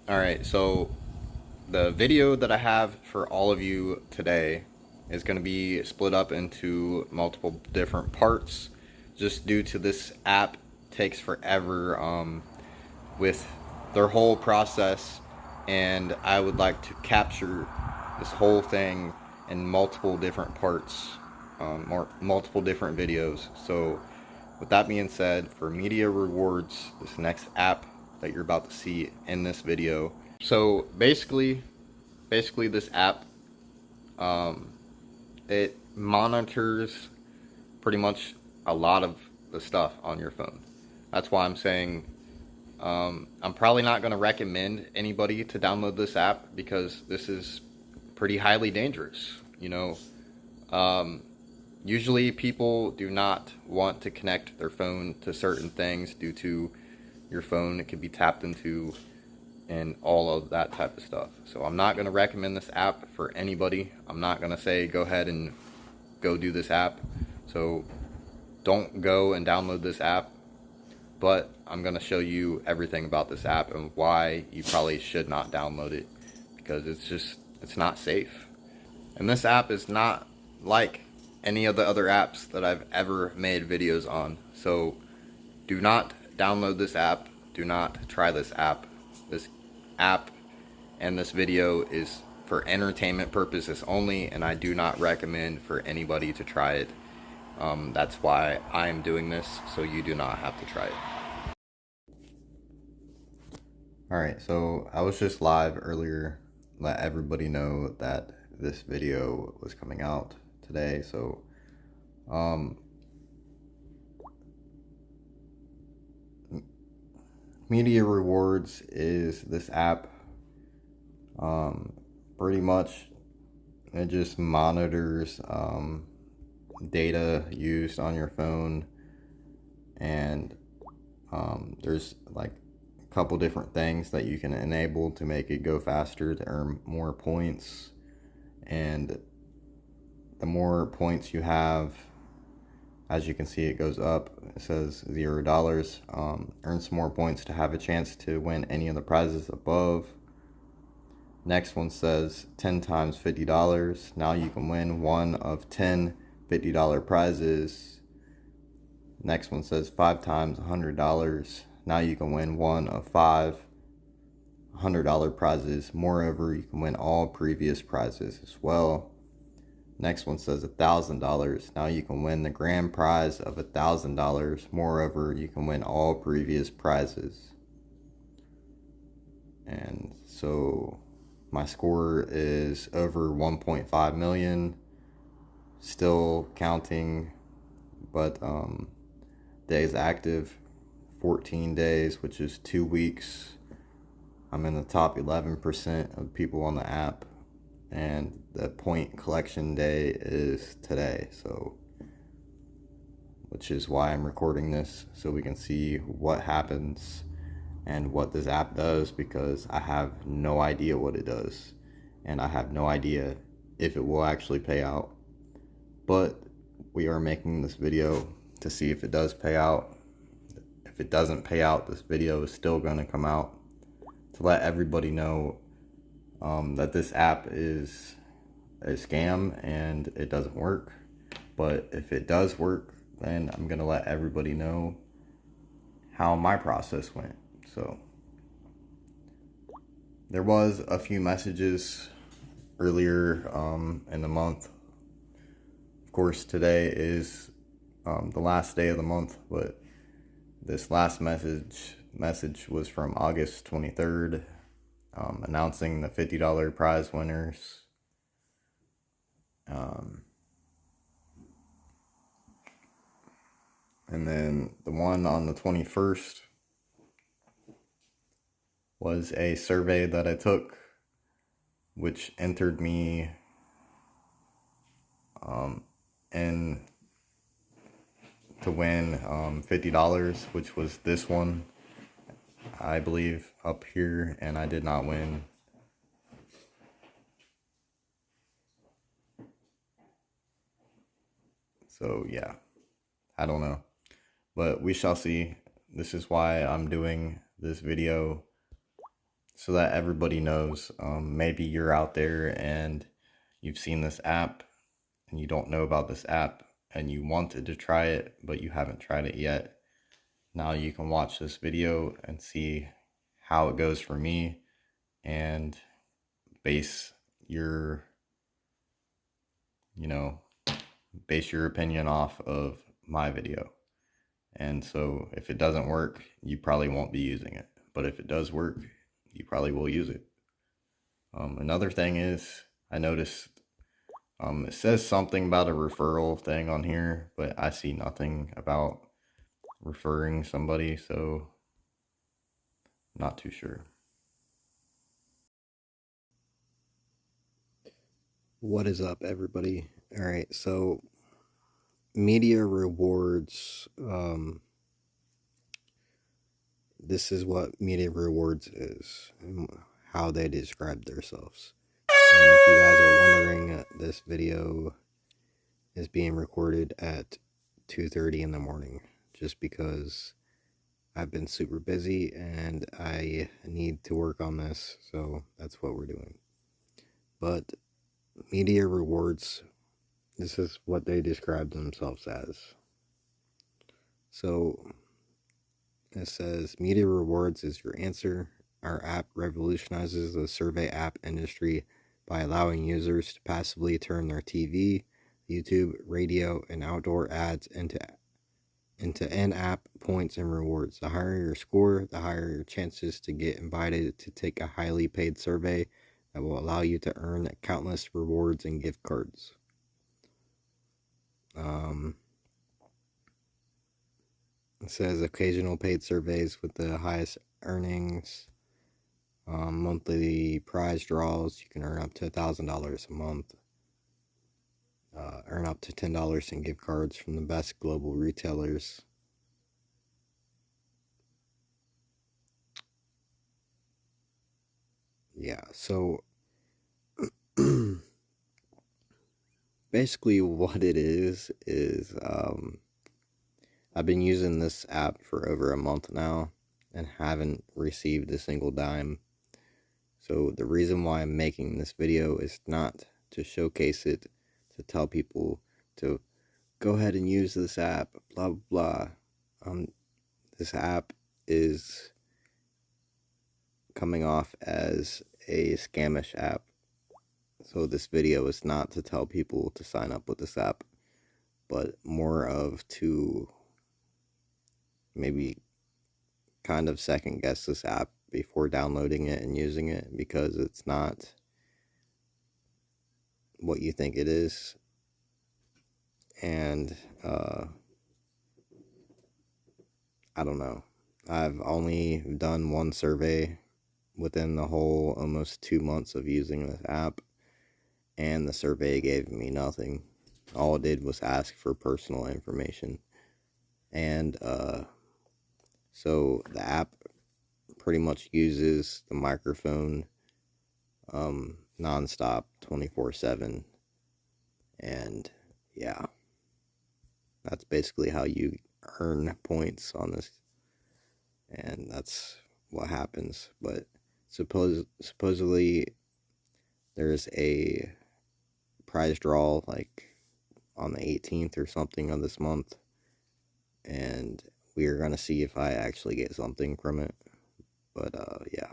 Alright, so the video that I have for all of you today is going to be split up into multiple different parts just due to this app takes forever with their whole process, and I would like to capture this whole thing in multiple different parts, or multiple different videos. So with that being said, for media rewards, this next app that you're about to see in this video. So basically this app, um, it monitors pretty much a lot of the stuff on your phone. That's why I'm saying I'm probably not going to recommend anybody to download this app because this is pretty highly dangerous. Usually people do not want to connect their phone to certain things due to your phone. It could be tapped into and all of that type of stuff. So I'm not going to recommend this app for anybody. I'm not going to say go ahead and go do this app. So don't go and download this app. But I'm going to show you everything about this app and why you probably should not download it, because it's not safe. And this app is not like any of the other apps that I've ever made videos on. So do not download this app. Do not try this app. This app and this video is for entertainment purposes only, and I do not recommend for anybody to try it. That's why I am doing this, so you do not have to try it. Alright, so I was just live earlier, let everybody know that this video was coming out today. So media rewards is this app. Pretty much it just monitors data used on your phone, and there's like a couple different things that you can enable to make it go faster to earn more points. And the more points you have, as you can see, it goes up. It says $0. Earn some more points to have a chance to win any of the prizes above. Next one says 10 times $50. Now you can win one of 10 $50 prizes. Next one says 5 times $100. Now you can win one of 5 $100 prizes. Moreover, you can win all previous prizes as well. Next one says $1,000. Now you can win the grand prize of $1,000. Moreover, you can win all previous prizes. And so my score is over 1.5 million. Still counting, but days active, 14 days, which is 2 weeks. I'm in the top 11% of people on the app, and the point collection day is today, so which is why I'm recording this, so we can see what happens and what this app does, because I have no idea what it does, and I have no idea if it will actually pay out. But we are making this video to see if it does pay out. If it doesn't pay out, this video is still going to come out to let everybody know that this app is a scam and it doesn't work. But if it does work, then I'm going to let everybody know how my process went. So there was a few messages earlier in the month. Of course, today is the last day of the month, but this last message was from August 23rd, announcing the $50 prize winners. And then the one on the 21st was a survey that I took, which entered me in to win $50, which was this one, I believe, up here, and I did not win. So yeah, I don't know, but we shall see. This is why I'm doing this video, so that everybody knows. Maybe you're out there and you've seen this app and you don't know about this app and you wanted to try it, but you haven't tried it yet. Now you can watch this video and see how it goes for me and base your, you know, base your opinion off of my video. And so if it doesn't work, you probably won't be using it. But if it does work, you probably will use it. Another thing is, I noticed it says something about a referral thing on here, but I see nothing about referring somebody, so not too sure. What is up, everybody? All right, so media rewards. This is what media rewards is, and how they describe themselves. And if you guys are wondering, this video is being recorded at 2:30 in the morning, just because I've been super busy and I need to work on this, so that's what we're doing. But media rewards, this is what they describe themselves as. So it says, media rewards is your answer. Our app revolutionizes the survey app industry by allowing users to passively turn their TV, YouTube, radio, and outdoor ads into in-app points and rewards. The higher your score, the higher your chances to get invited to take a highly paid survey that will allow you to earn countless rewards and gift cards. It says occasional paid surveys with the highest earnings, monthly prize draws. You can earn up to $1,000 a month. Earn up to $10 in gift cards from the best global retailers. Yeah, so basically what it is I've been using this app for over a month now and haven't received a single dime. So the reason why I'm making this video is not to showcase it, to tell people to go ahead and use this app, blah, blah, blah. This app is coming off as a scamish app. So this video is not to tell people to sign up with this app, but more of to maybe kind of second guess this app before downloading it and using it, because it's not what you think it is. And I don't know. I've only done one survey within the whole almost 2 months of using this app, and the survey gave me nothing. All it did was ask for personal information. And so the app pretty much uses the microphone nonstop, 24/7. And yeah, that's basically how you earn points on this. And that's what happens. But supposedly there's a prize draw like on the 18th or something of this month, and we are going to see if I actually get something from it. But yeah.